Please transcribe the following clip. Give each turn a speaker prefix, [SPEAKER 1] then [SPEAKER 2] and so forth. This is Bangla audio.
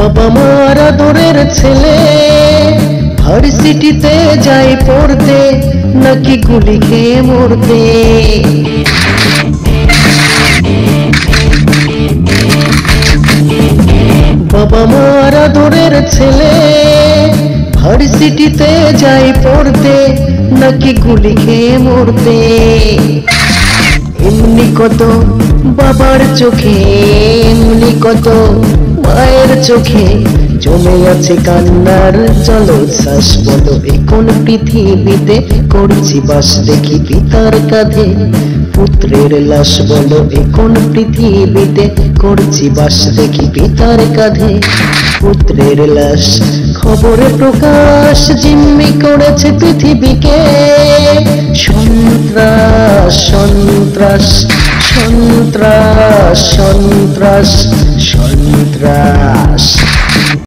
[SPEAKER 1] বাবা মার আদরের ছেলে ভার্সিটিতে যাই পড়তে নাকি গুলি খেয়ে মরতে। বাবা মার আদরের ছেলে ভার্সিটিতে যাই পড়তে নাকি গুলি খেয়ে মরতে। এমনি কত বাবার চোখে, এমনি কত মায়ের চোখে জমে আছে কান্নার জলোচ্ছ্বাস। বলো এ কোন পৃথিবীতে করছি বাস, দেখি পিতার কাঁধে পুত্রের লাশ। বলো এ কোন পৃথিবীতে করছি বাস, দেখি পিতার কাঁধে পুত্রের লাশ। খবরে প্রকাশ জিম্মি করেছে পৃথিবীকে সন্ত্রাস সন্ত্রাস সন্ত্রাস সন্ত্রাস সন্ত্রাস।